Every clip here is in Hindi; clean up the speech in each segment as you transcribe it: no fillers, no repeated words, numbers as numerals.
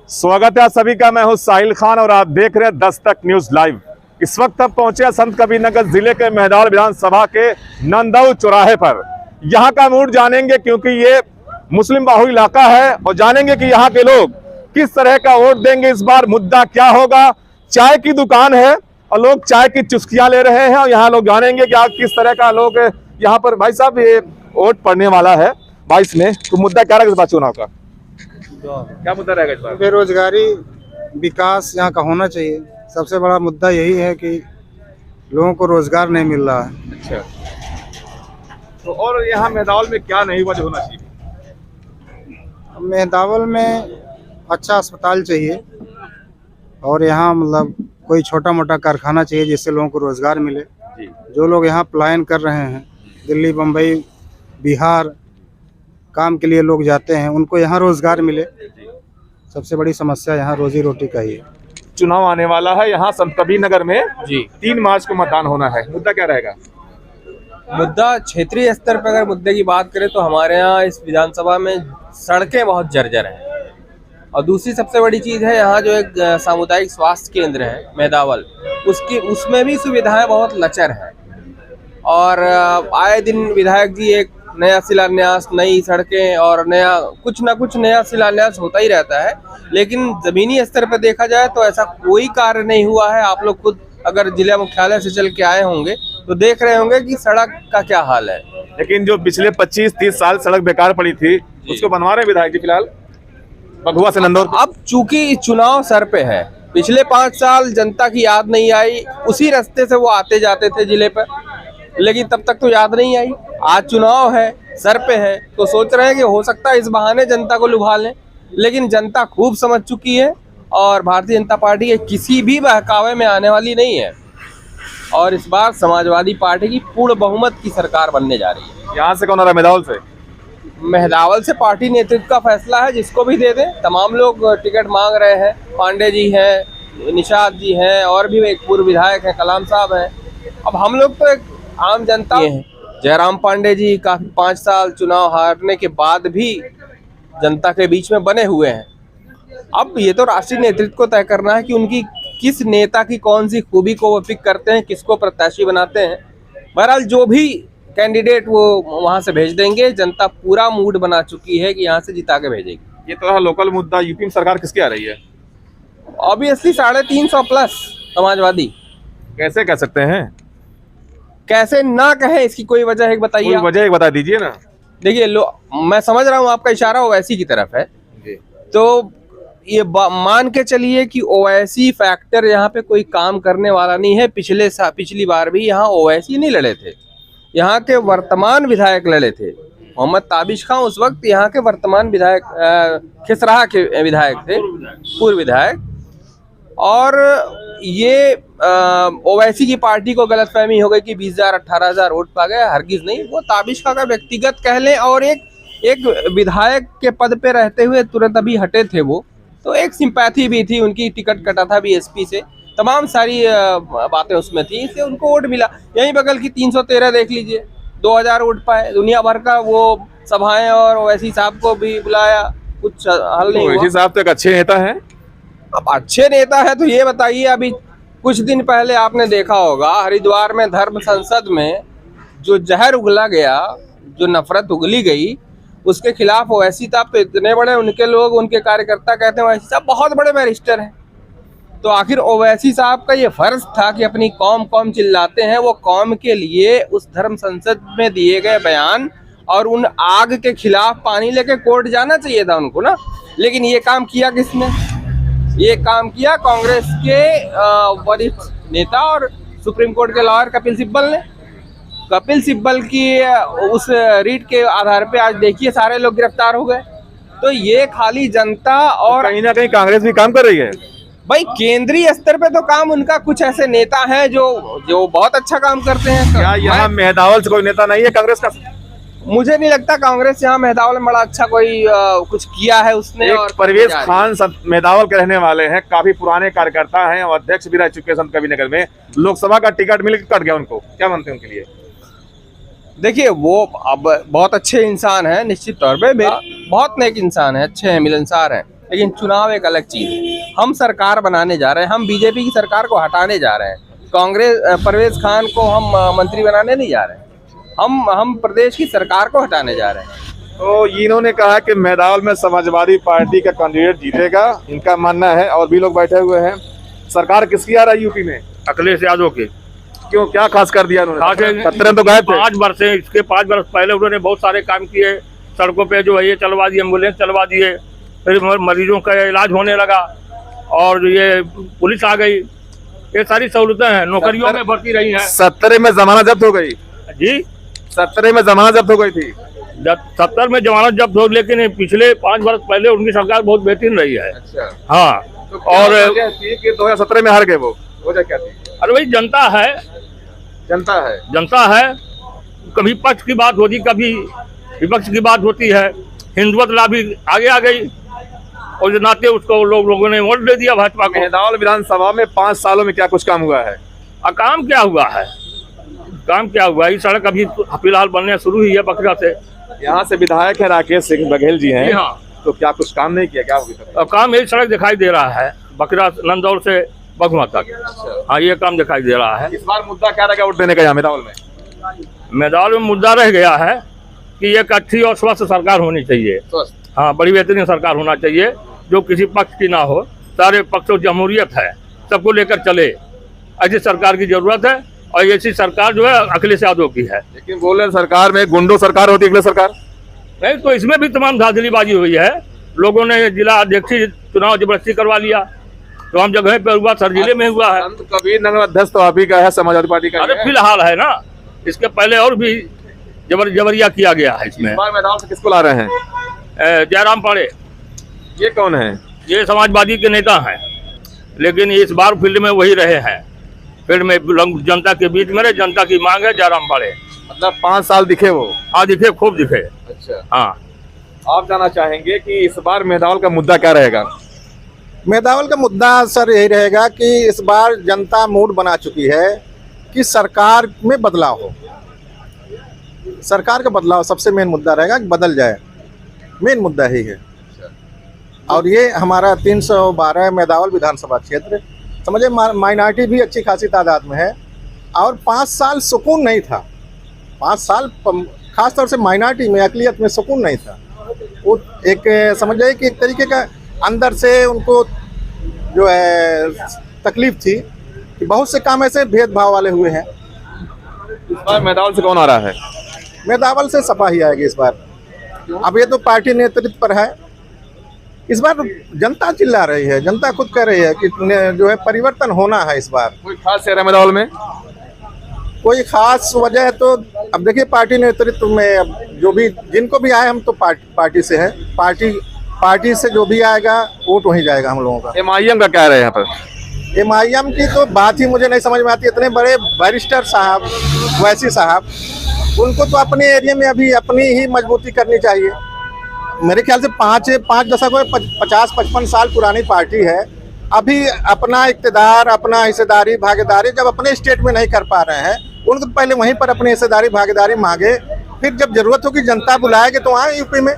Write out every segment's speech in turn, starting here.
स्वागत है आप सभी का। मैं हूं साहिल खान और आप देख रहे हैं 10 तक न्यूज लाइव। इस वक्त हम पहुंचे हैं संत कबीरनगर जिले के मेहदावल विधानसभा के नंदऊ चौराहे पर। यहां का मूड जानेंगे क्योंकि ये मुस्लिम बाहुल इलाका है और जानेंगे कि यहाँ के लोग किस तरह का वोट देंगे। इस बार मुद्दा क्या होगा। चाय की दुकान है और लोग चाय की चुस्कियां ले रहे हैं और यहाँ लोग जानेंगे कि आप किस तरह का लोग यहाँ पर। भाई साहब, ये वोट पड़ने वाला है 22 में, तो मुद्दा क्या रहेगा इस बार चुनाव का? क्या मुद्दा रहेगा इस बार? बेरोजगारी, विकास यहाँ का होना चाहिए। सबसे बड़ा मुद्दा यही है कि लोगों को रोजगार नहीं मिल रहा है। अच्छा, तो और यहाँ मेहदावल में क्या नहीं हुआ जो होना चाहिए? मेहदावल में अच्छा अस्पताल चाहिए और यहाँ मतलब कोई छोटा मोटा कारखाना चाहिए जिससे लोगों को रोजगार मिले। जो लोग यहाँ पलायन कर रहे हैं, दिल्ली, बम्बई, बिहार काम के लिए लोग जाते हैं, उनको यहाँ रोजगार मिले। सबसे बड़ी समस्या यहाँ रोजी रोटी का ही है। चुनाव आने वाला है यहाँ संत कबीरनगर में जी। 3 मार्च को मतदान होना है। मुद्दा क्या रहेगा? मुद्दा क्षेत्रीय स्तर पर अगर मुद्दे की बात करें तो हमारे यहाँ इस विधानसभा में सड़कें बहुत जर्जर हैं और दूसरी सबसे बड़ी चीज़ है यहाँ जो एक सामुदायिक स्वास्थ्य केंद्र है मेहदावल, उसमें भी सुविधाएं बहुत लचर हैं और आए दिन विधायक जी एक नया शिलान्यास, नई सड़कें और कुछ ना कुछ नया शिलान्यास होता ही रहता है, लेकिन जमीनी स्तर पर देखा जाए तो ऐसा कोई कार्य नहीं हुआ है। आप लोग खुद अगर जिला मुख्यालय से चल के आए होंगे तो देख रहे होंगे कि सड़क का क्या हाल है। लेकिन जो पिछले 25-30 साल सड़क बेकार पड़ी थी उसको बनवा रहे विधायक जी फिलहाल बघुआ से नंदौर। अब चूंकि चुनाव सर पे है, पिछले 5 साल जनता की याद नहीं आई, उसी रास्ते से वो आते जाते थे जिले पर, लेकिन तब तक तो याद नहीं आई। आज चुनाव है, सर पे है, तो सोच रहे हैं कि हो सकता है इस बहाने जनता को लुभा लें, लेकिन जनता खूब समझ चुकी है और भारतीय जनता पार्टी के किसी भी बहकावे में आने वाली नहीं है और इस बार समाजवादी पार्टी की पूर्ण बहुमत की सरकार बनने जा रही है। यहाँ से कौन आ रहा है? मेहदावल से। मेहदावल से पार्टी नेतृत्व का फैसला है, जिसको भी दे दें। तमाम लोग टिकट मांग रहे हैं। पांडे जी हैं, निषाद जी हैं और भी एक पूर्व विधायक हैं, कलाम साहब हैं। अब हम लोग तो एक आम जनता हैं। जयराम पांडे जी काफी 5 साल चुनाव हारने के बाद भी जनता के बीच में बने हुए हैं। अब ये तो राष्ट्रीय नेतृत्व को तय करना है कि उनकी किस नेता की कौन सी खूबी को वो पिक करते हैं, किसको प्रत्याशी बनाते हैं। बहरहाल जो भी कैंडिडेट वो वहां से भेज देंगे। जनता पूरा मूड बना चुकी है कि यहाँ से जिता के भेजेगी। ये तो लोकल मुद्दा। यूपी में सरकार किसकी आ रही है? Obviously 350 plus Samajwadi. कैसे कह सकते हैं? कैसे ना कहें, इसकी कोई वजह एक बताइए। वजह एक बता दीजिए ना। देखिए, मैं समझ रहा हूँ आपका इशारा ओवैसी की तरफ है, तो ये मान के चलिए कि ओवैसी फैक्टर यहाँ पे कोई काम करने वाला नहीं है। पिछली बार भी यहाँ ओवैसी नहीं लड़े थे, यहाँ के वर्तमान विधायक लड़े थे। मोहम्मद ताबिश खां उस वक्त यहाँ के वर्तमान विधायक, खिसराहा के विधायक थे, पूर्व विधायक। और ये ओवैसी की पार्टी को गलतफहमी हो गई कि 20,000-18,000 वोट पा गए। हरगिज नहीं, वो ताबिश खां का व्यक्तिगत कह लें और एक विधायक के पद पे रहते हुए तुरंत अभी हटे थे वो, तो एक सिंपैथी भी थी, उनकी टिकट कटा था बीएसपी से, तमाम सारी बातें उसमें थी, इसलिए उनको वोट मिला। यहीं बगल की 313 देख लीजिए, 2,000 वोट पाए। दुनिया भर का वो सभाएं और ओवैसी साहब को भी बुलाया, कुछ हल नहीं हुआ। ओवैसी साहब तो एक अच्छे नेता हैं। अब अच्छे नेता है तो ये बताइए, अभी कुछ दिन पहले आपने देखा होगा हरिद्वार में धर्म संसद में जो जहर उगला गया, जो नफरत उगली गई, उसके खिलाफ ओवैसी साहब इतने बड़े उनके लोग, उनके कार्यकर्ता कहते हैं ओवैसी साहब बहुत बड़े बैरिस्टर हैं। तो आखिर ओवैसी साहब का ये फर्ज था कि अपनी कौम चिल्लाते हैं, वो कौम के लिए उस धर्म संसद में दिए गए बयान और उन आग के खिलाफ पानी लेके कोर्ट जाना चाहिए था उनको ना। लेकिन ये काम किया किसने? ये काम किया कांग्रेस के वरिष्ठ नेता और सुप्रीम कोर्ट के लॉयर कपिल सिब्बल ने। कपिल सिब्बल की उस रीट के आधार पे आज देखिए सारे लोग गिरफ्तार हो गए। तो ये खाली जनता और कहीं ना कहीं कांग्रेस भी काम कर रही है। भाई केंद्रीय स्तर पे तो काम उनका, कुछ ऐसे नेता हैं जो बहुत अच्छा काम करते हैं। क्या यहाँ मेहदावल से कोई नेता नहीं है कांग्रेस का? मुझे नहीं लगता कांग्रेस यहाँ मेहदावल में बड़ा अच्छा कोई कुछ किया है उसने। और परवेज खान मेहदावल के रहने वाले हैं, काफी पुराने कार्यकर्ता हैं और अध्यक्ष भी रह चुके हैं संत कबीरनगर में। लोकसभा का टिकट मिल कट गया उनको, क्या मानते हैं उनके लिए? देखिए, वो अब बहुत अच्छे इंसान हैं, निश्चित तौर पे बहुत नेक इंसान है, अच्छे हैं, मिलनसार हैं, लेकिन चुनाव एक अलग चीज है। हम सरकार बनाने जा रहे हैं, हम बीजेपी की सरकार को हटाने जा रहे हैं। कांग्रेस परवेज खान को हम मंत्री बनाने नहीं जा रहे हैं, हम प्रदेश की सरकार को हटाने जा रहे हैं। तो इन्होंने कहा कि मेदाल में समाजवादी पार्टी का कैंडिडेट जीतेगा, इनका मानना है। और भी लोग बैठे हुए हैं। सरकार किसकी आ रहा है यूपी में? अखिलेश यादव के। क्यों, क्या खास कर दिया उन्होंने? 17 तो गए थे। 5 वर्ष से, इसके 5 वर्ष पहले उन्होंने बहुत सारे काम किए। सड़कों पे जो है ये चलवा दिए, एम्बुलेंस चलवा दिए, फिर मरीजों का इलाज होने लगा, और ये पुलिस आ गई, ये सारी सहूलतें हैं। नौकरियों में भर्ती रही हैं। 17 में जमानत जब्त हो गई जी, 17 में जमानत जब्त हो गई थी। 70 में जमानत जब्त हो, लेकिन पिछले 5 वर्ष पहले उनकी सरकार बहुत बेहतरीन रही है। अच्छा। हाँ, तो और 2017 में हार गए वो, वजह क्या थी? अरे भाई जनता है, जनता है। कभी पक्ष की बात होती, कभी विपक्ष की बात होती है। हिंदुत्व लाभी आगे आ गई, और जो नाते उसको लोगों ने वोट दे दिया भाजपा को। मेहदावल विधानसभा में 5 सालों में क्या कुछ काम हुआ है? काम क्या हुआ है? काम क्या हुआ? ये सड़क अभी फिलहाल बनने शुरू हुई है बकरा से। यहाँ से विधायक है राकेश सिंह बघेल जी हैं। हाँ, तो क्या कुछ काम नहीं किया क्या? अब काम यही सड़क दिखाई दे रहा है, बकरा नंदौर से बगवा तक। हाँ, ये काम दिखाई दे रहा है। इस बार मुद्दा क्या रहेगा वोट देने का यहाँ मेदावल में? मेदाल में मुद्दा रह गया है कि एक अच्छी और स्वस्थ सरकार होनी चाहिए। हाँ, बड़ी बेहतरीन सरकार होना चाहिए, जो किसी पक्ष की ना हो, सारे पक्षों जमहूरियत है, सबको लेकर चले। ऐसी सरकार की जरूरत है, और ऐसी सरकार जो है अखिलेश यादव की है। लेकिन बोले सरकार में गुंडो सरकार होती है, अगले सरकार नहीं तो इसमें भी तमाम धांधलीबाजी हुई है। लोगों ने जिला अध्यक्ष चुनाव जबरदस्ती करवा लिया, तो हम जगह पे हुआ, सर जिले में हुआ है। संत कबीर नगर अध्यक्ष तो आप ही का है, समाजवादी पार्टी का। अरे फिलहाल है ना, इसके पहले और भी जबरिया किया गया है इसमें। मेदावल से किसको ला रहे हैं? जयराम पाड़े, ये कौन है? ये समाजवादी के नेता हैं, लेकिन इस बार फील्ड में वही रहे हैं। फील्ड में जनता के बीच में रहे, जनता की मांग है जयराम पाड़े। मतलब 5 साल दिखे वो? हाँ दिखे, खूब दिखे। अच्छा। हाँ, आप जानना चाहेंगे कि इस बार मेदावल का मुद्दा क्या रहेगा? मेदावल का मुद्दा सर यही रहेगा कि इस बार जनता मूड बना चुकी है कि सरकार में बदलाव हो। सरकार का बदलाव सबसे मेन मुद्दा रहेगा कि बदल जाए, मेन मुद्दा ही है। और ये हमारा 312 मेदावल विधानसभा क्षेत्र, समझे माइनॉरिटी भी अच्छी खासी तादाद में है। और 5 साल सुकून नहीं था, 5 साल खासतौर से माइनॉरिटी में अक़लियत में सुकून नहीं था। वो एक समझ जाइए कि एक तरीके का अंदर से उनको जो है तकलीफ थी कि बहुत से काम ऐसे भेदभाव वाले हुए हैं। इस बार मेदावल से कौन आ रहा है? मेदावल से सपा ही आएगी इस बार। अब ये तो पार्टी नेतृत्व पर है। इस बार जनता चिल्ला रही है, जनता खुद कह रही है कि जो है परिवर्तन होना है इस बार। कोई खास चेहरा मेदावल में? कोई खास वजह है तो अब देखिए पार्टी नेतृत्व में अब जो भी जिनको भी आए, हम तो पार्टी से है, पार्टी से जो भी आएगा वोट वहीं जाएगा हम लोगों का। MIM का क्या रहे यहाँ पर? MIM की तो बात ही मुझे नहीं समझ में आती। इतने बड़े बैरिस्टर साहब, वैसी साहब, उनको तो अपने एरिया में अभी अपनी ही मजबूती करनी चाहिए। मेरे ख्याल से 5 दशकों 50-55 साल पुरानी पार्टी है। अभी अपना इक़्तिदार, अपना हिस्सेदारी भागीदारी जब अपने स्टेट में नहीं कर पा रहे हैं, उनको पहले वहीं पर अपनी हिस्सेदारी भागीदारी मांगे, फिर जब जरूरत होगी जनता बुलाएगी तो आए यूपी में।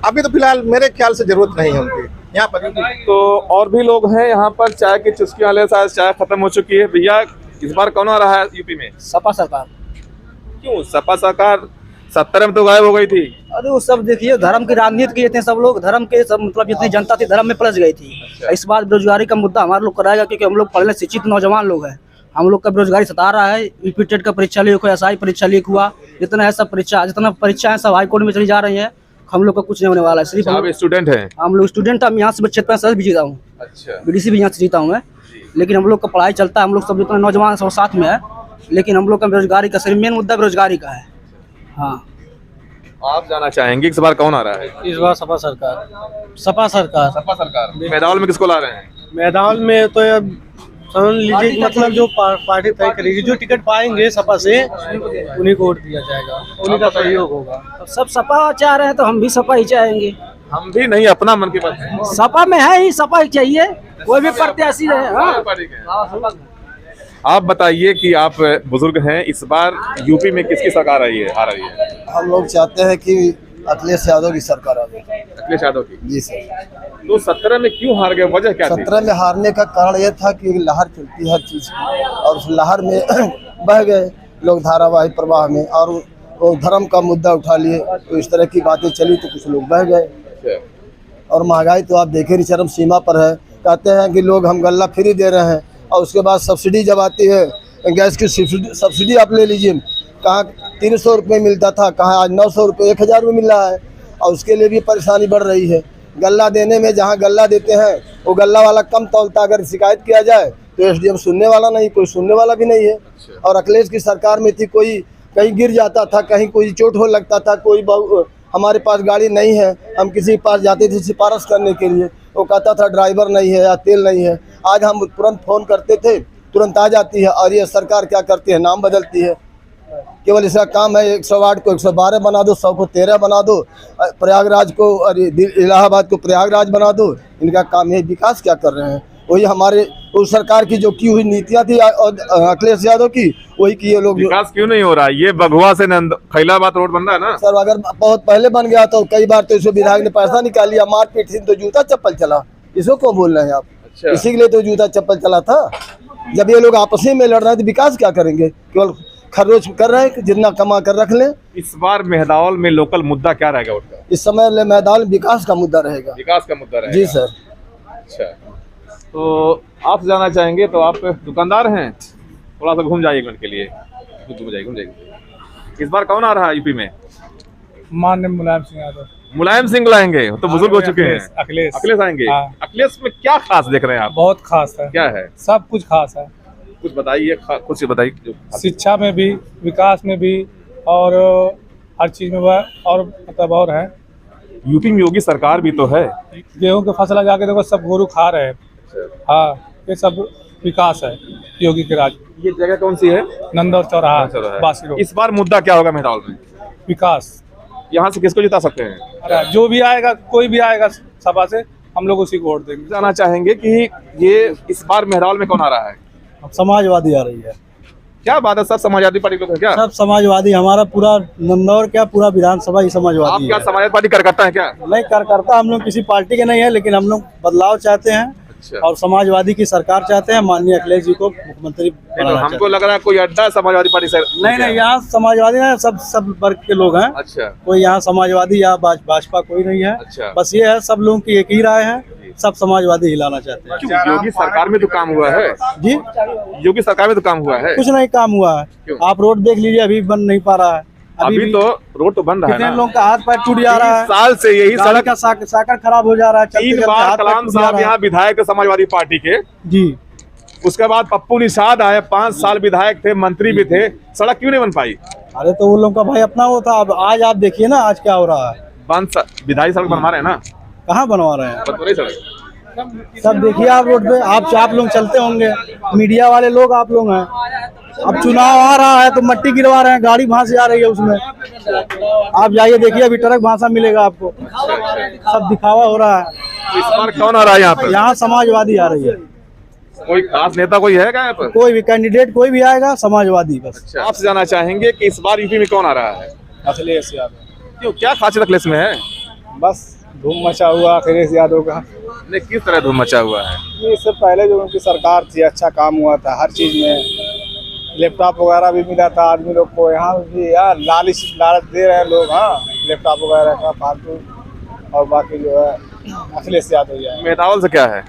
अभी तो फिलहाल मेरे ख्याल से जरूरत नहीं है उनकी यहाँ पर। तो और भी लोग हैं यहाँ पर, चाय की चुस्की वाले शायद चाय खत्म हो चुकी है। भैया इस बार कौन आ रहा है यूपी में? सपा सरकार। क्यों सपा सरकार? 17 में तो गायब हो गई थी। अरे वो सब देखिए, धर्म की राजनीति किए थे सब लोग, धर्म के सब मतलब जितनी जनता थी धर्म में पलट गई थी। अच्छा। इस बार बेरोजगारी का मुद्दा हमारे लोग कराएगा, क्योंकि हम लोग पढ़ने शिक्षित नौजवान लोग हैं। हम लोग का बेरोजगारी सता रहा है। यूपी टेट का परीक्षा लीक हुआ, SI परीक्षा लीक हुआ, जितना है सब परीक्षा, जितना परीक्षा है सब हाईकोर्ट में चली जा रही है। हम लोग का कुछ नहीं होने वाला है। सिर्फ आप स्टूडेंट हैं? हम लोग स्टूडेंट, हम यहाँ से क्षेत्र में भी जीता हूँ। अच्छा। BDC भी यहाँ से जीता हूँ मैं, लेकिन हम लोग का पढ़ाई चलता है। हम लोग सब जितना नौजवान सब साथ में है, लेकिन हम लोग का बेरोजगारी का सिर्फ मेन मुद्दा बेरोजगारी का है। हाँ, आप जाना चाहेंगे इस बार कौन आ रहा है? इस बार सपा सरकार। सपा सरकार। सपा सरकार। मेदावल में किसको ला रहे हैं? मैदान में तो अब समझ लीजिए, मतलब जो पार्टी तय करेगी, जो टिकट पाएंगे सपा से, उन्हीं को वोट दिया जाएगा, उन्हीं का सहयोग होगा। अब सब सपा चाह रहे हैं तो हम भी सपा ही चाहेंगे। हम भी नहीं, अपना मन की बात है। सपा में है ही, सपा ही चाहिए, कोई भी प्रत्याशी रहे। हाँ? आप बताइए कि आप बुजुर्ग हैं, इस बार यूपी में किसकी सरकार आ रही है? हम लोग चाहते हैं कि अखिलेश यादव की सरकार आ जाए। अखिलेश यादव की। जी सर। तो 17 में क्यों हार गए, वजह क्या थी? 17 में हारने का कारण यह था कि लहर चलती है हर चीज की, और उस लहर में बह गए लोग धारावाहिक प्रवाह में, और वो धर्म का मुद्दा उठा लिए, तो इस तरह की बातें चली तो कुछ लोग बह गए। और महंगाई तो आप देखे नहीं, चरम सीमा पर है। कहते हैं कि लोग हम गल्ला फ्री दे रहे हैं, और उसके बाद सब्सिडी जब आती है, गैस की सब्सिडी आप ले लीजिए, कहाँ 300 रुपये मिलता था, कहाँ आज 900 रुपये 1000 में मिल रहा है, और उसके लिए भी परेशानी बढ़ रही है। गल्ला देने में जहाँ गल्ला देते हैं वो गल्ला वाला कम तौलता, अगर शिकायत किया जाए तो एसडीएम सुनने वाला नहीं, कोई सुनने वाला भी नहीं है। और अखिलेश की सरकार में थी, कोई कहीं गिर जाता था, कहीं कोई चोट हो लगता था, कोई हमारे पास गाड़ी नहीं है, हम किसी के पास जाते थे सिफारिश करने के लिए, वो कहता था ड्राइवर नहीं है या तेल नहीं है। आज हम तुरंत फ़ोन करते थे, तुरंत आ जाती है। और ये सरकार क्या करती है, नाम बदलती है। केवल इसका काम है 108 को 112 बना दो, 100 को 13 बना दो, प्रयागराज को और इलाहाबाद को प्रयागराज बना दो। इनका काम है। विकास क्या कर रहे हैं? वही हमारे उस सरकार की जो की हुई नीतियाँ थी और अखिलेश यादव की, वही की ये लोग। विकास क्यों नहीं हो रहा है? ये बघुआ से खैलाबाद रोड बन रहा है ना सर, अगर बहुत पहले बन गया तो कई बार तो इसको विधायक ने पैसा निकाल लिया, मारपीट थी तो जूता चप्पल चला। इसको क्यों बोल रहे हैं आप? अच्छा। इसी के लिए तो जूता चप्पल चला था। जब ये लोग आपस में लड़ रहे हैं तो विकास क्या करेंगे? केवल खर्च कर रहे हैं कि जितना कमा कर रख लें। इस बार मेहदावल में लोकल मुद्दा क्या रहेगा उनका? इस समय मैदान विकास का मुद्दा रहेगा। विकास का मुद्दा रहेगा। जी सर। अच्छा, तो आप जाना चाहेंगे तो आप दुकानदार हैं, थोड़ा सा घूम जाइए एक मिनट के लिए, घूम जाइए। इस बार कौन आ रहा है यूपी में? माननीय मुलायम सिंह यादव। मुलायम सिंह लाएंगे, तो बुजुर्ग हो चुके हैं। अखिलेश आएंगे। हाँ। अखिलेश में क्या खास देख रहे हैं आप? बहुत खास है, क्या है? सब कुछ खास है। कुछ बताइए, कुछ बताइए जो शिक्षा में भी, विकास में भी, और हर चीज में और मतलब और है। यूपी में योगी सरकार भी तो है। गेहूं के फसल जाके देखो, सब गोरू खा रहे हैं। हाँ, ये सब विकास है योगी के राज। ये जगह कौन सी है? नंदौर चौराहा, बासी रोड। इस बार मुद्दा क्या होगा मेहदावल में? विकास। यहाँ से किसको जिता सकते हैं? अरे जो भी आएगा, कोई भी आएगा सभा से, हम लोग उसी को वोट देंगे। जानना चाहेंगे कि ये इस बार मेहदावल में कौन आ रहा है? अब समाजवादी आ रही है। क्या बात है सर, समाजवादी पार्टी लोग हैं क्या? सब समाजवादी, हमारा पूरा नंदौर क्या पूरा विधानसभा ही समाजवादी आप क्या है। समाजवादी पार्टी कार्यकर्ता है क्या? नहीं कार्यकर्ता हम लोग किसी पार्टी के नहीं है, लेकिन हम लोग बदलाव चाहते हैं। अच्छा। और समाजवादी की सरकार चाहते हैं, माननीय अखिलेश जी को मुख्यमंत्री तो बनाना हमको चाहते लग रहा है कोई अड्डा है समाजवादी पार्टी से। हैं। नहीं, यहाँ समाजवादी है, सब वर्ग के लोग हैं। अच्छा। कोई यहाँ समाजवादी या भाजपा कोई नहीं है। अच्छा। बस ये है, सब लोगों की एक ही राय है, सब समाजवादी हिलाना चाहते हैं। क्यों? योगी सरकार में तो काम हुआ है। जी, योगी सरकार में तो काम हुआ है। कुछ नहीं काम हुआ है। क्यों? आप रोड देख लीजिए, अभी बन नहीं पा रहा है। अभी तो रोड तो बन रहा है कितने ना। लोगों का हाथ पैर टूट जा रहा है। 30 साल से यही गाड़ी सड़क का साकर खराब हो जा रहा है। चलते 3 चलते बार हाथ पैर कलाम टूट जा साहब रहा है। यहाँ विधायक थे समाजवादी पार्टी के। जी, उसके बाद पप्पू निषाद आए, 5 साल विधायक थे, मंत्री भी थे। सड़क क्यों नहीं बन पाई? अरे तो वो लोग का भाई अपना वो था। अब आज आप देखिए ना, आज क्या हो रहा है। विधायक सड़क बनवा रहे हैं ना? कहाँ बनवा रहे हैं? बन तो रही सड़क। सब देखिए आप रोड पे, आप लोग चलते होंगे, मीडिया वाले लोग आप लोग हैं। अब चुनाव आ रहा है तो मट्टी गिरवा रहे हैं, गाड़ी वहां से आ रही है उसमें। आप जाइए देखिए, अभी ट्रक वहां से मिलेगा आपको। सब दिखावा हो रहा है। इस बार कौन आ रहा है यहाँ पे? यहाँ समाजवादी आ रही है। कोई खास नेता कोई है क्या यहाँ पर? कोई भी कैंडिडेट कोई भी आएगा, समाजवादी बस। अच्छा। आपसे जानना चाहेंगे कि इस बार यूपी में कौन आ रहा है? अखिलेश यादव। क्यों, क्या खासियत अखिलेश में है? बस धूम मचा हुआ अखिलेश यादव का। नहीं, किस तरह धूम मचा हुआ है? ये इससे पहले जो उनकी सरकार थी, अच्छा काम हुआ था हर चीज में। लैपटॉप वगैरह भी मिला था आदमी लोग को। यहाँ भी यार लालच दे रहे हैं लोग। हाँ, लैपटॉप वगैरह का फालतू। और बाकी जो है अखिलेश यादव ही है। मेहदावल से क्या है?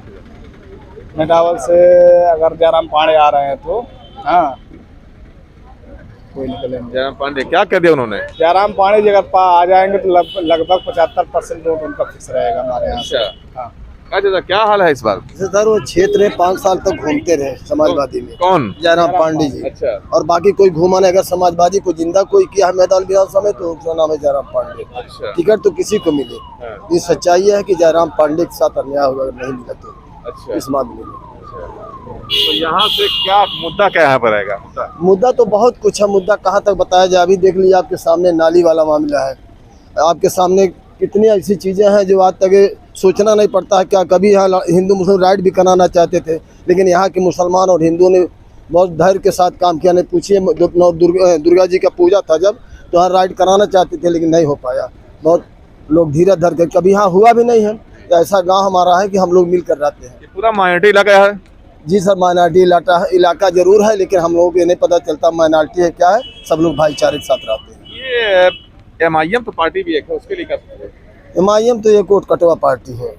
मेहदावल से अगर जयराम पांडे आ रहे हैं तो हाँ कोई निकलेंगे। जयराम पांडे क्या कह दिया उन्होंने? जयराम पांडे जी अगर आ जाएंगे तो लगभग 75% वोट उनका फिक्स रहेगा हमारे यहाँ से। हाँ। अच्छा, क्या हाल है इस बार? सर वो क्षेत्र में 5 साल तक घूमते रहे समाजवादी में। कौन? जयराम पांडे जी। अच्छा। और बाकी कोई घूमा नहीं। अगर समाजवादी को जिंदा कोई किया है मैदान विधानसभा में तो उसका नाम है जयराम पांडे। अच्छा। टिकट तो किसी को मिले। ये सच्चाई है कि जयराम पांडे के साथ अन्याय होगा, अगर नहीं मिला तो। अच्छा। इस मामले में तो यहाँ से क्या मुद्दा क्या यहाँ पर आएगा? मुद्दा तो बहुत कुछ है। मुद्दा कहाँ तक बताया जाए? अभी देख लीजिए, आपके सामने नाली वाला मामला है। आपके सामने कितनी ऐसी चीजें हैं जो आज तक सोचना नहीं पड़ता है। क्या कभी यहाँ हिंदू मुस्लिम राइट भी कराना चाहते थे, लेकिन यहाँ के मुसलमान और हिंदुओं ने बहुत धैर्य के साथ काम किया। नहीं पूछिए, दुर्गा जी का पूजा था जब, तो यहाँ राइट कराना चाहते थे लेकिन नहीं हो पाया। बहुत लोग धीरे धर के, कभी यहाँ हुआ भी नहीं है। ऐसा गांव हमारा है कि हम लोग मिलकर रहते हैं। ये पूरा माइनॉरिटी इलाका है। जी सर, माइनॉरिटी इलाका जरूर है, लेकिन हम लोगों को ये नहीं पता चलता माइनॉरिटी है क्या है। सब लोग भाईचारे के साथ रहते हैं। ये MIM तो पार्टी भी एक है, उसके लिए क्या MIM तो एक वोट कटवा पार्टी है।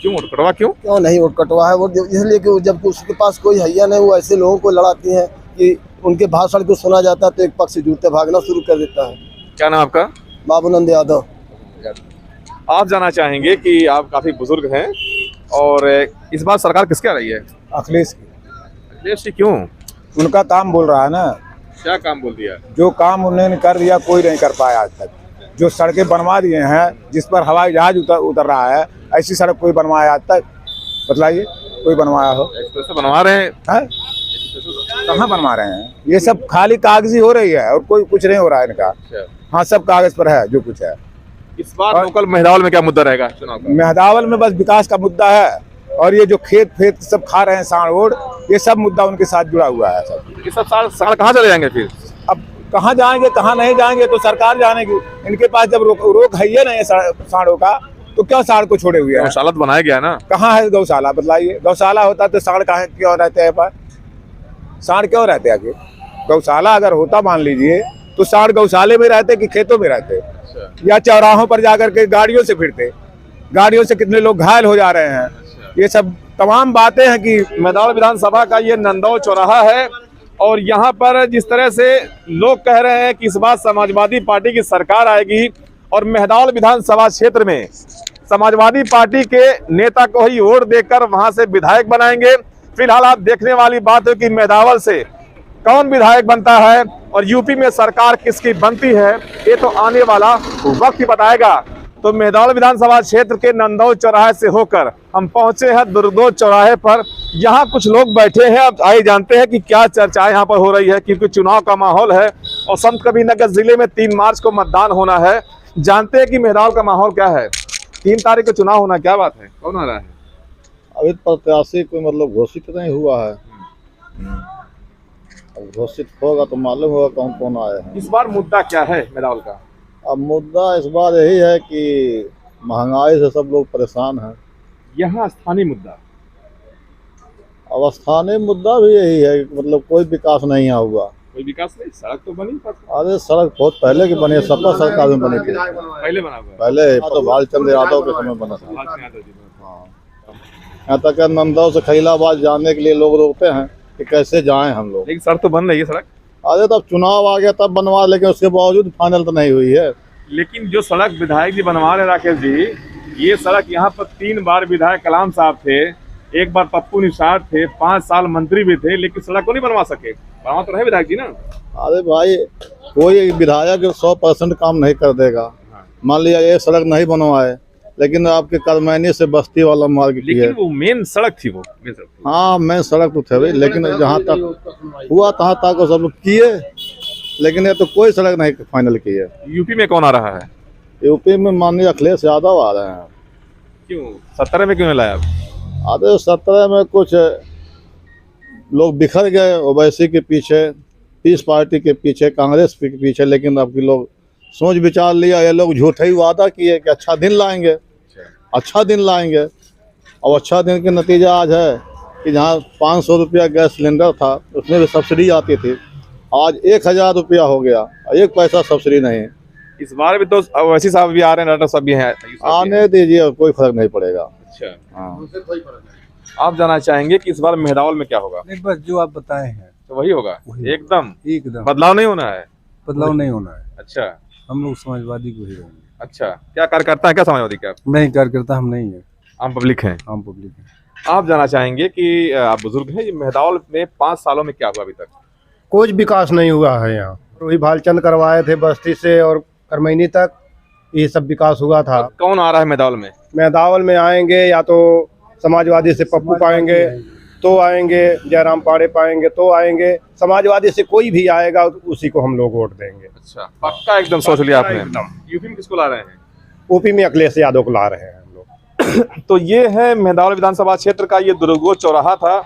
क्यों वोट कटवा? क्यों नहीं वोट कटवा है? वोट इसलिए कि जब उसके पास कोई हैया नहीं, वो ऐसे लोगों को लड़ाती है कि उनके भाषण को सुना जाता है तो एक पक्ष से जूते भागना शुरू कर देता है। क्या नाम आपका? बाबूनंद यादव। आप जाना चाहेंगे कि आप काफी बुजुर्ग हैं और इस बार सरकार किसकी आ रही है? अखिलेश की। अखिलेश जी क्यों? उनका काम बोल रहा है ना। क्या काम बोल दिया? जो काम उन्होंने कर दिया कोई नहीं कर पाया आज तक। जो सड़कें बनवा दिए हैं, जिस पर हवाई जहाज उतर रहा है, ऐसी सड़क कोई बनवाया आज तक? बतलाइए, कोई बनवाया हो? एक्सप्रेस बनवा रहे हैं। कहाँ बनवा रहे हैं? ये सब खाली कागजी हो रही है और कोई कुछ नहीं हो रहा है इनका। हाँ, सब कागज पर है जो कुछ है। इस बार लोकल मेहदावल में क्या मुद्दा रहेगा चुनाव का? मेहदावल में बस विकास का मुद्दा है और ये जो खेत सब खा रहे हैं सांड वोड़, ये सब मुद्दा उनके साथ जुड़ा हुआ है। सब ये सब साल कहाँ चले जाएंगे फिर? अब कहाँ जाएंगे कहाँ नहीं जाएंगे तो सरकार जानेगी। इनके पास जब रोक है नहीं सांडों का, तो क्या सांड को छोड़े हुए हैं? गौशाला तो बनाया गया ना। कहाँ है गौशाला? बतलाइए। गौशाला होता तो सांड कहाँ क्यों रहते हैं? पर सांड क्यों रहते हैं? गौशाला अगर होता मान लीजिए तो सांड गौशाले में रहते कि खेतों में रहते, या चौराहों पर जाकर के गाड़ियों से फिरते। गाड़ियों से कितने लोग घायल हो जा रहे हैं। ये सब तमाम बातें हैं कि मेहदावल विधानसभा का ये नंदौ चौराहा है और यहाँ पर जिस तरह से लोग कह रहे हैं कि इस बार समाजवादी पार्टी की सरकार आएगी और मेहदावल विधानसभा क्षेत्र में समाजवादी पार्टी के नेता को ही वोट देकर वहां से विधायक बनाएंगे। फिलहाल आप देखने वाली बात है कि मेहदावल से कौन विधायक बनता है और यूपी में सरकार किसकी बनती है, ये तो आने वाला वक्त ही बताएगा। तो मेहदावल विधानसभा क्षेत्र के नंदौ चौराहे से होकर हम पहुंचे हैं दुर्गो चौराहे पर। यहाँ कुछ लोग बैठे हैं। अब आइए जानते हैं कि क्या चर्चा यहाँ पर हो रही है, क्योंकि चुनाव का माहौल है और संतकबीरनगर जिले में 3 मार्च को मतदान होना है। जानते हैं कि मेहदावल का माहौल क्या है। 3 तारीख को चुनाव होना, क्या बात है, कौन आ रहा है? अभी प्रत्याशी कोई मतलब घोषित नहीं हुआ है। अब घोषित होगा तो मालूम होगा कौन कौन आए हैं। इस बार मुद्दा क्या है मेहदावल का? अब मुद्दा इस बार यही है कि महंगाई से सब लोग परेशान हैं। यहाँ स्थानीय मुद्दा? अब स्थानीय मुद्दा भी यही है, मतलब कोई विकास नहीं यहाँ हुआ। कोई विकास नहीं? सड़क तो बनी। अरे सड़क बहुत पहले की बनी है, सपा सरकार में बनी थी। पहले बना हुआ? पहले तो भालचंद्र यादव के समय बना था। हाँ, यहाँ तक नंदौ से खलीलाबाद जाने के लिए लोग रोकते हैं कि कैसे जाएं हम लोग। लेकिन सड़क तो बन रही है। सड़क अरे तब चुनाव आ गया तब बनवा, लेकिन उसके बावजूद फाइनल तो नहीं हुई है। लेकिन जो सड़क विधायक जी बनवा रहे राकेश जी, ये सड़क यहाँ पर 3 बार विधायक कलाम साहब थे, 1 बार पप्पू निषाद थे, 5 साल मंत्री भी थे, लेकिन सड़क को नहीं बनवा सके। बनवा तो रहे विधायक जी ना। अरे भाई, कोई विधायक 100% काम नहीं कर देगा। मान लिया ये सड़क नहीं बनवाए, लेकिन आपके करमैनी से बस्ती वाला मार्ग की है। लेकिन वो मेन सड़क थी। हाँ, मेन सड़क तो थे भाई, लेकिन जहाँ तक हुआ तहाँ तक सब लोग किए, लेकिन ये तो कोई सड़क नहीं फाइनल की है। यूपी में कौन आ रहा है? यूपी में माननीय अखिलेश यादव आ रहे हैं। क्यों 17 में क्यों नहीं लाया? अरे 17 में कुछ लोग बिखर गए ओवैसी के पीछे, पीस पार्टी के पीछे, कांग्रेस के पीछे, लेकिन अब की लोग सोच विचार लिया। ये लोग झूठे ही वादा किए कि अच्छा दिन लाएंगे, अच्छा दिन लाएंगे। और अच्छा दिन के नतीजा आज है कि जहाँ 500 रुपया गैस सिलेंडर था उसमें भी सब्सिडी आती थी, आज 1000 रुपया हो गया, 1 पैसा सब्सिडी नहीं। इस बार भी तो ओवैसी साहब भी आ रहे हैं, डॉक्टर साहब भी हैं। आने दीजिए, कोई फर्क नहीं पड़ेगा। अच्छा, हाँ। आप जानना चाहेंगे कि इस बार मेहदावल में क्या होगा? बस जो आप बताए हैं तो वही होगा। एकदम बदलाव नहीं होना है? बदलाव नहीं होना है। अच्छा, हम लोग समाजवादी को ही रहेंगे। अच्छा, क्या कार्यकर्ता है क्या समाजवादी का? नहीं, कार्यकर्ता हम नहीं है, आम पब्लिक हैं। आम पब्लिक है। आप जानना चाहेंगे कि आप बुजुर्ग हैं, ये मेहदावल में 5 सालों में क्या हुआ अभी तक? कोई विकास नहीं हुआ है यहाँ। वही भालचंद करवाए थे बस्ती से और करमैनी तक, ये सब विकास हुआ था। कौन आ रहा है मेहदावल में? मेहदावल में आएंगे या तो समाजवादी से पप्पू पाएंगे तो आएंगे, जयराम पाड़े पाएंगे तो आएंगे। समाजवादी से कोई भी आएगा उसी को हम लोग वोट देंगे। अच्छा, पक्का एकदम सोच लिया आपने। यूपी में किसको ला रहे हैं? यूपी में अखिलेश यादव को ला रहे हैं हम लोग। तो ये है मेहदावल विधानसभा क्षेत्र का ये दुर्गो चौराहा था।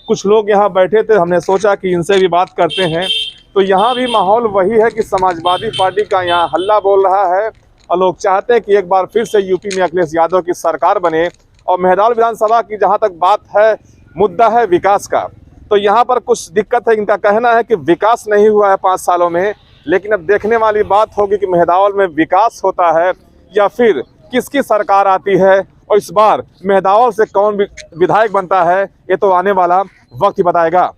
कुछ लोग यहाँ बैठे थे, हमने सोचा कि इनसे भी बात करते हैं। तो यहाँ भी माहौल वही है कि समाजवादी पार्टी का यहाँ हल्ला बोल रहा है और लोग चाहते हैं कि एक बार फिर से यूपी में अखिलेश यादव की सरकार बने। और मेहदावल विधानसभा की जहां तक बात है, मुद्दा है विकास का, तो यहाँ पर कुछ दिक्कत है। इनका कहना है कि विकास नहीं हुआ है 5 सालों में, लेकिन अब देखने वाली बात होगी कि मेहदावल में विकास होता है या फिर किसकी सरकार आती है और इस बार मेहदावल से कौन विधायक बनता है, ये तो आने वाला वक्त ही बताएगा।